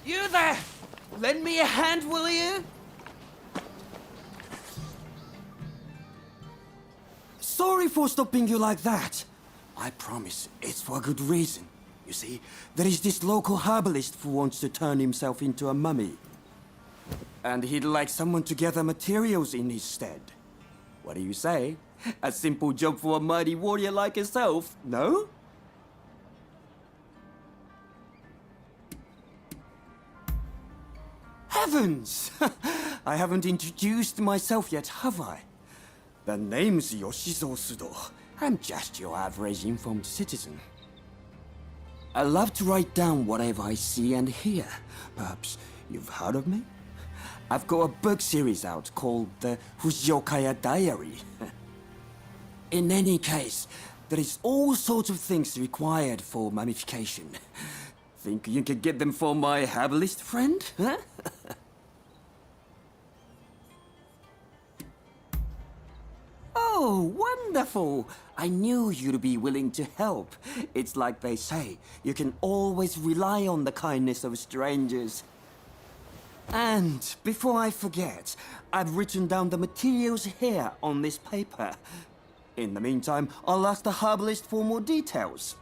You there! Lend me a hand, will you? Sorry for stopping you like that. I promise it's for a good reason. You see, there is this local herbalist who wants to turn himself into a mummy. And he'd like someone to gather materials in his stead. What do you say? A simple job for a mighty warrior like yourself, no? Heavens! I haven't introduced myself yet, have I? The name's Yoshizo Sudo. I'm just your average informed citizen. I love to write down whatever I see and hear. Perhaps you've heard of me? I've got a book series out called the Fujiyokaya Diary. In any case, there is all sorts of things required for mummification. Think you could get them for my herbalist friend, huh? Oh, wonderful! I knew you'd be willing to help. It's like they say, you can always rely on the kindness of strangers. And before I forget, I've written down the materials here on this paper. In the meantime, I'll ask the herbalist for more details.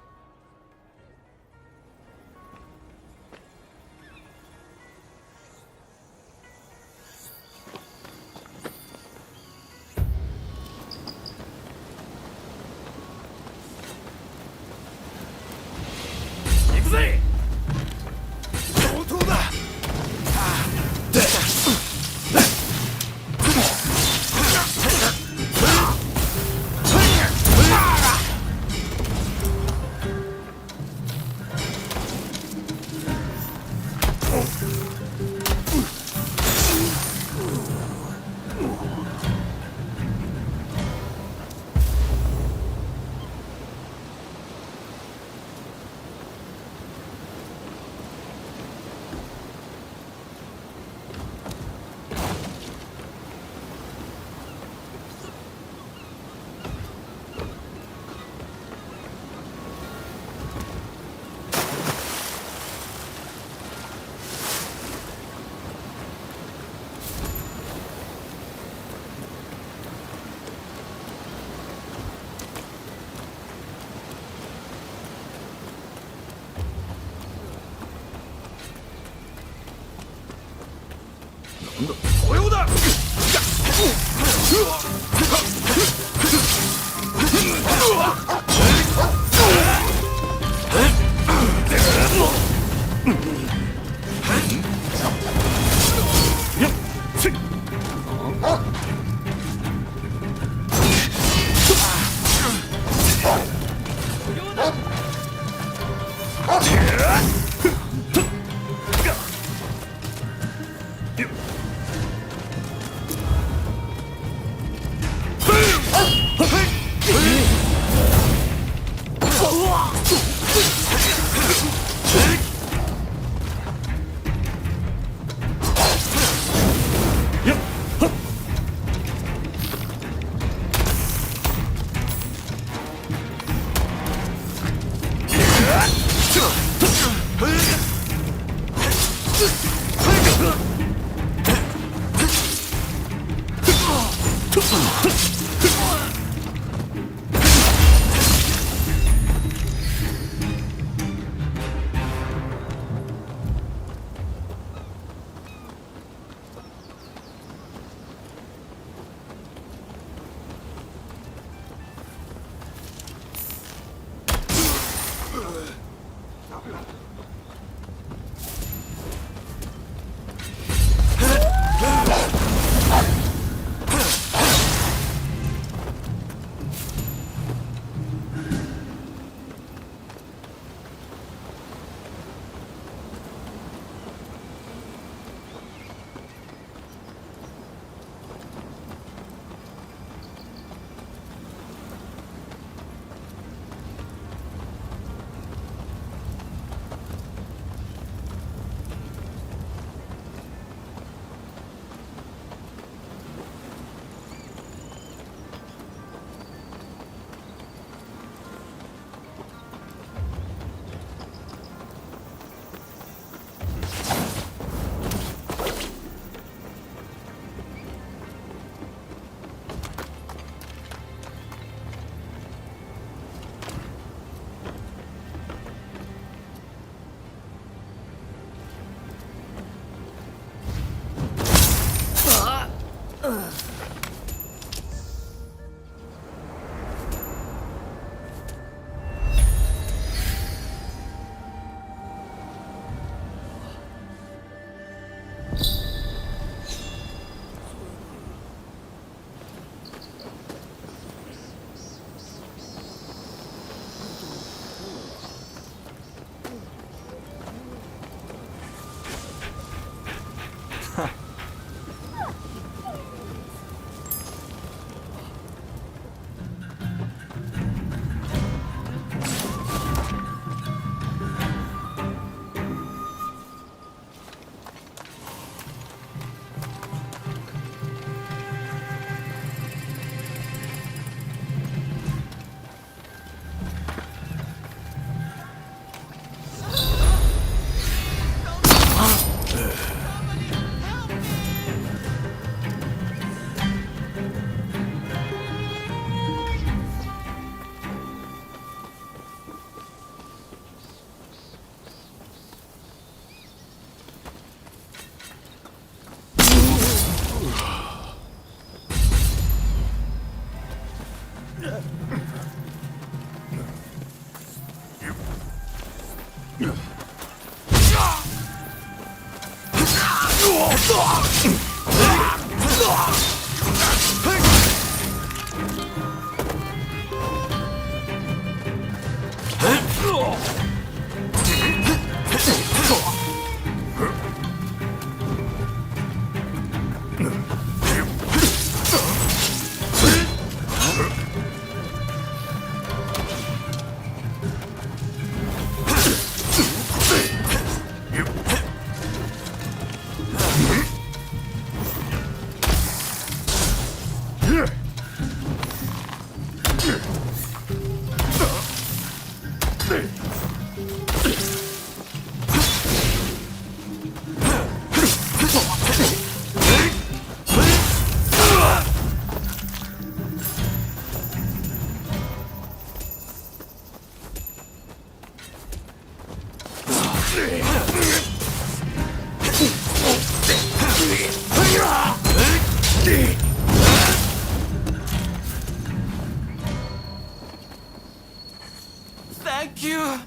Thank you.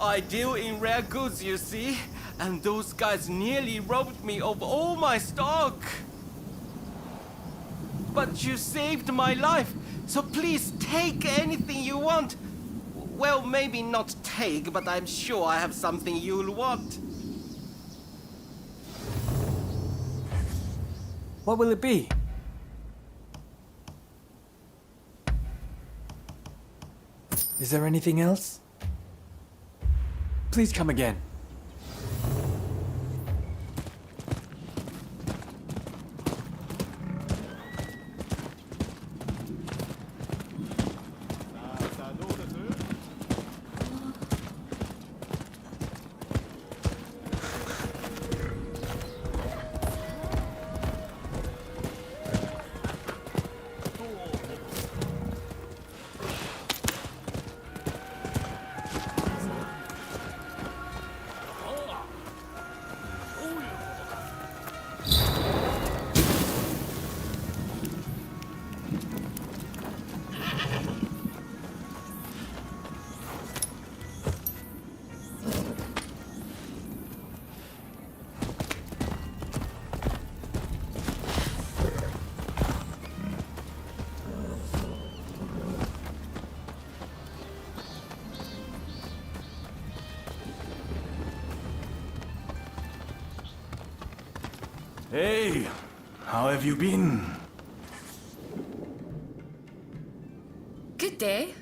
I deal in rare goods, you see, and those guys nearly robbed me of all my stock. But you saved my life, so please take anything you want. Well, maybe not take, but I'm sure I have something you'll want. What will it be? Is there anything else? Please come again. Hey, how have you been? Good day.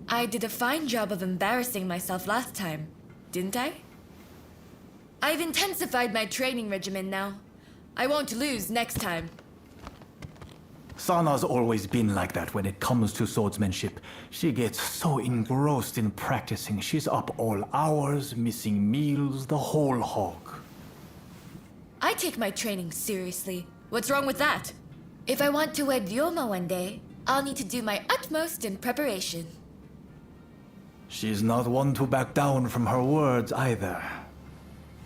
I did a fine job of embarrassing myself last time, didn't I? I've intensified my training regimen now. I won't lose next time. Sana's always been like that when it comes to swordsmanship. She gets so engrossed in practicing, she's up all hours, missing meals, the whole hog. I take my training seriously. What's wrong with that? If I want to wed Ryoma one day, I'll need to do my utmost in preparation. She's not one to back down from her words either.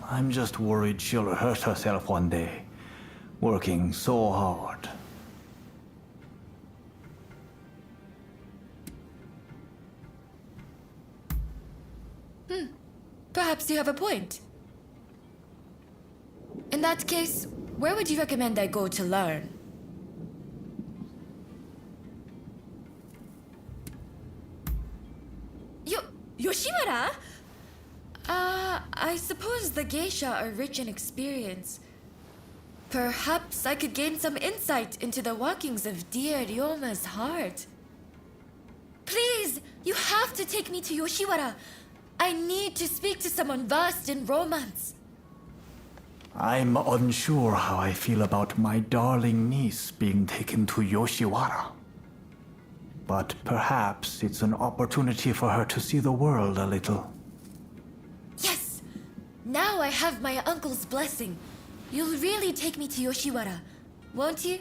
I'm just worried she'll hurt herself one day, working so hard. Perhaps you have a point. In that case, where would you recommend I go to learn? Yoshiwara? I suppose the geisha are rich in experience. Perhaps I could gain some insight into the workings of dear Ryoma's heart. Please, you have to take me to Yoshiwara. I need to speak to someone versed in romance. I'm unsure how I feel about my darling niece being taken to Yoshiwara. But perhaps it's an opportunity for her to see the world a little. Yes! Now I have my uncle's blessing. You'll really take me to Yoshiwara, won't you?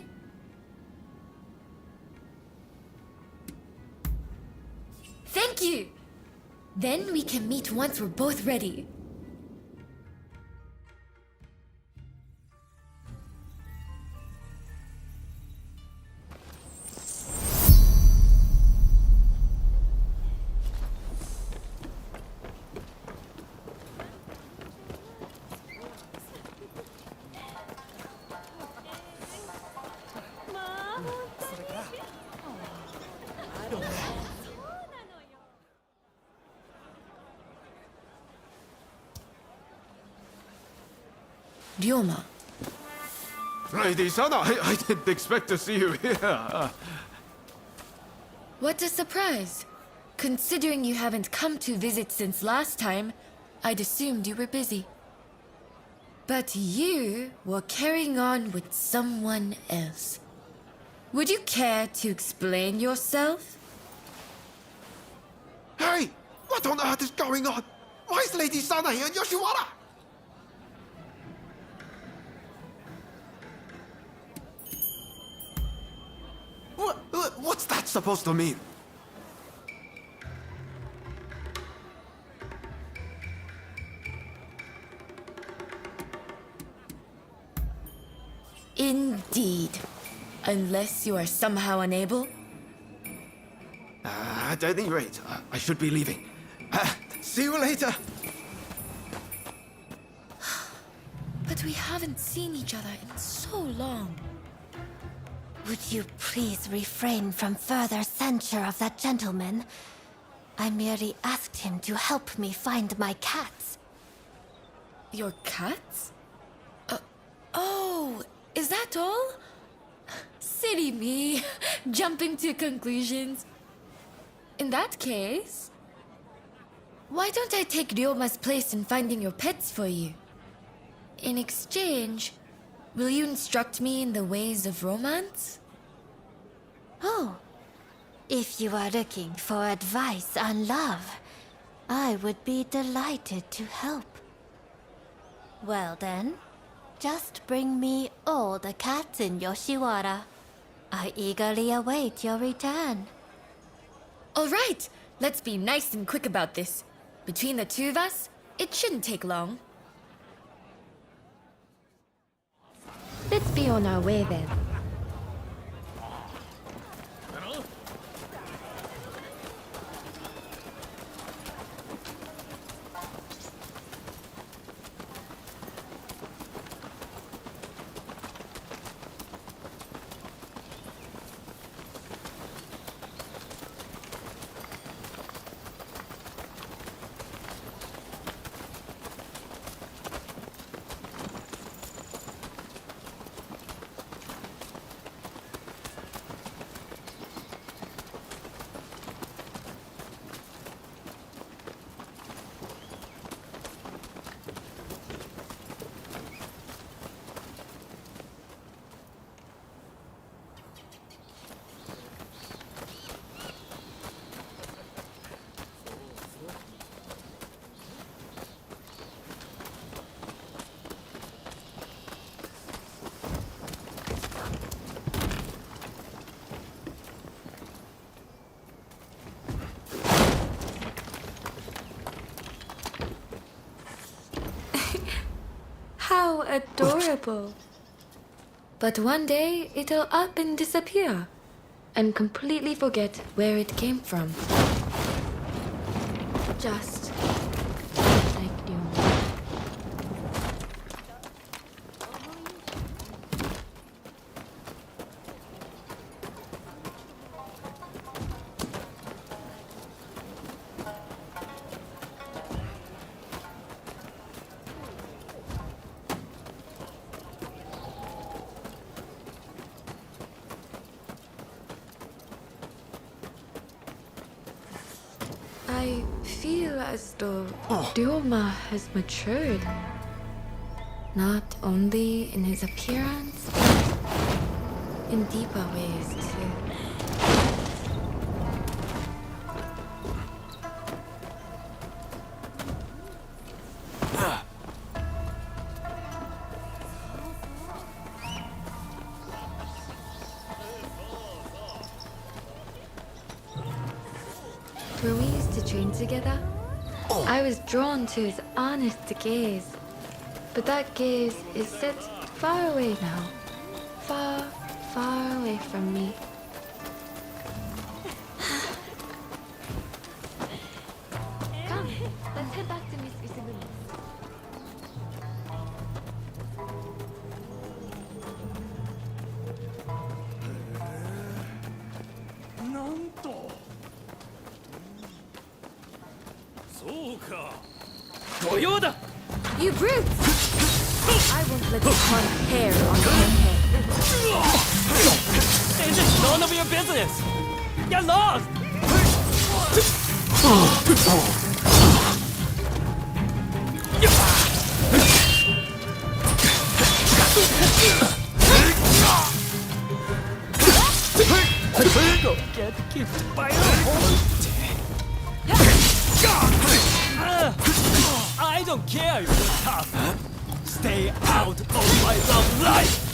Thank you! Then we can meet once we're both ready. Ryoma. Lady Sana, I didn't expect to see you here. What a surprise. Considering you haven't come to visit since last time, I'd assumed you were busy. But you were carrying on with someone else. Would you care to explain yourself? Hey, what on earth is going on? Why is Lady Sana here in Yoshiwara? What's that supposed to mean? Indeed. Unless you are somehow unable. At any rate, I should be leaving. See you later. But we haven't seen each other in so long. Would you please refrain from further censure of that gentleman? I merely asked him to help me find my cats. Your cats? Oh, is that all? Silly me, jumping to conclusions. In that case, why don't I take Ryoma's place in finding your pets for you? In exchange, will you instruct me in the ways of romance? Oh, if you are looking for advice on love, I would be delighted to help. Well then, just bring me all the cats in Yoshiwara. I eagerly await your return. All right, let's be nice and quick about this. Between the two of us, it shouldn't take long. Let's be on our way then. How adorable. But one day, it'll up and disappear. And completely forget where it came from. Just like Ryoma. I feel as though Ryoma has matured. Not only in his appearance, but in deeper ways too. When we used to train together, I was drawn to his honest gaze. But that gaze is set far away now. Far, far away from me. Come, let's head back to Miss Isabella. なんとそうか御用だ You brutes! I won't let you hunt hair on your head. This is none of your business! You're lost! Go get kicked by a horse! I don't care if you're tough. Stay out of my love life!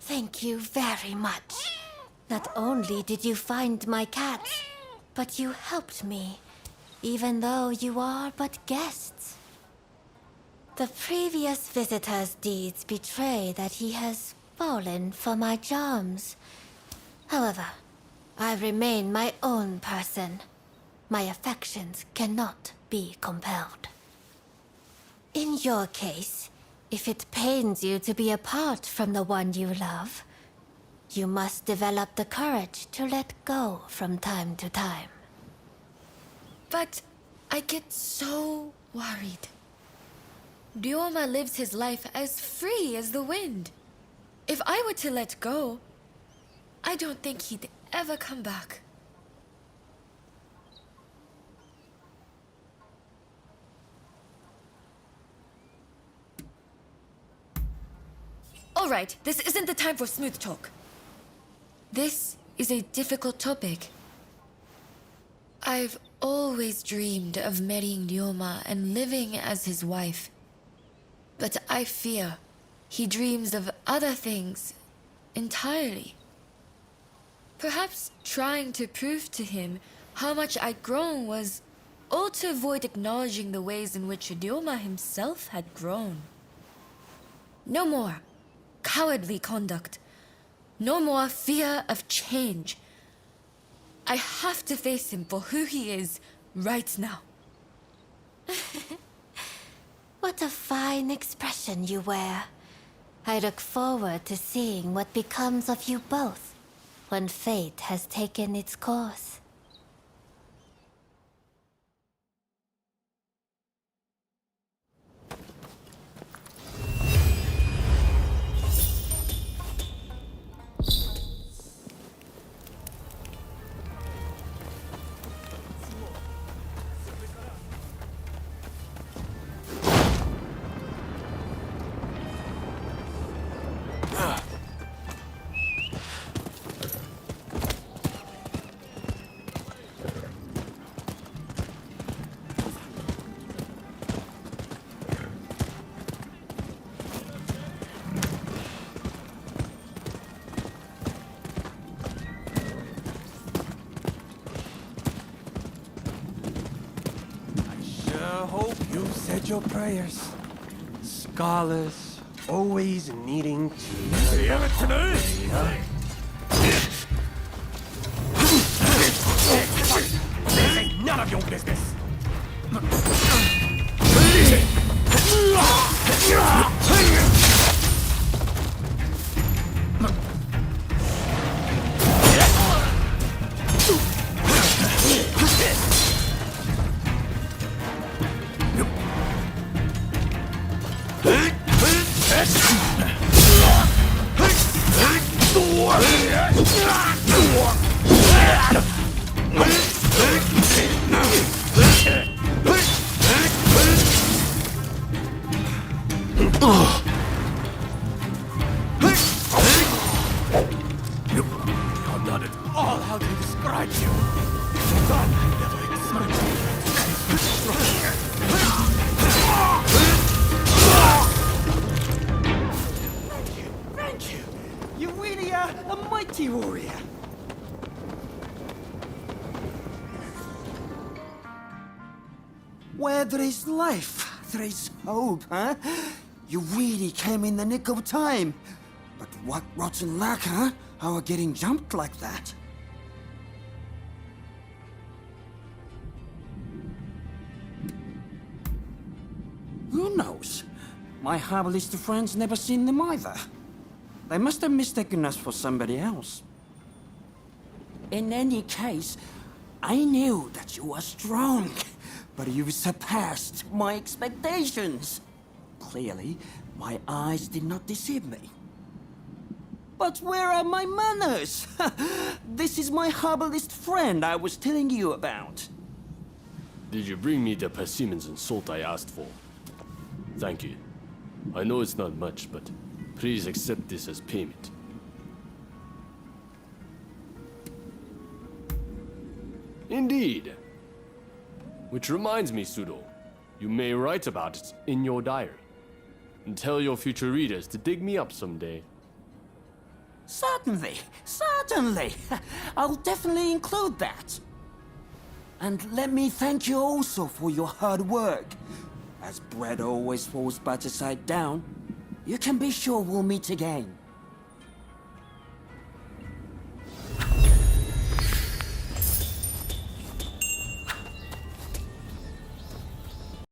Thank you very much. Not only did you find my cat, but you helped me, even though you are but guests. The previous visitor's deeds betray that he has fallen for my charms. However, I remain my own person. My affections cannot be compelled. In your case, if it pains you to be apart from the one you love, you must develop the courage to let go from time to time. But I get so worried. Ryoma lives his life as free as the wind. If I were to let go, I don't think he'd ever come back. All right, this isn't the time for smooth talk. This is a difficult topic. I've always dreamed of marrying Ryoma and living as his wife. But I fear he dreams of other things entirely. Perhaps trying to prove to him how much I'd grown was all to avoid acknowledging the ways in which Ryoma himself had grown. No more cowardly conduct. No more fear of change. I have to face him for who he is right now. What a fine expression you wear. I look forward to seeing what becomes of you both when fate has taken its course. Hope you said your prayers. Scholars always needing to. This ain't none of your business. You're not at all how to describe you. Son, I never Thank you. You really are a mighty warrior. Where there is life, there is hope, huh? You really came in the nick of time. But what rotten luck, huh? How are getting jumped like that? Who knows? My herbalist friends never seen them either. They must have mistaken us for somebody else. In any case, I knew that you were strong, but you surpassed my expectations. Clearly, my eyes did not deceive me. But where are my manners? This is my herbalist friend I was telling you about. Did you bring me the persimmons and salt I asked for? Thank you. I know it's not much, but please accept this as payment. Indeed. Which reminds me, Sudo, you may write about it in your diary. And tell your future readers to dig me up someday. Certainly, certainly. I'll definitely include that. And let me thank you also for your hard work. As bread always falls butter side down, you can be sure we'll meet again.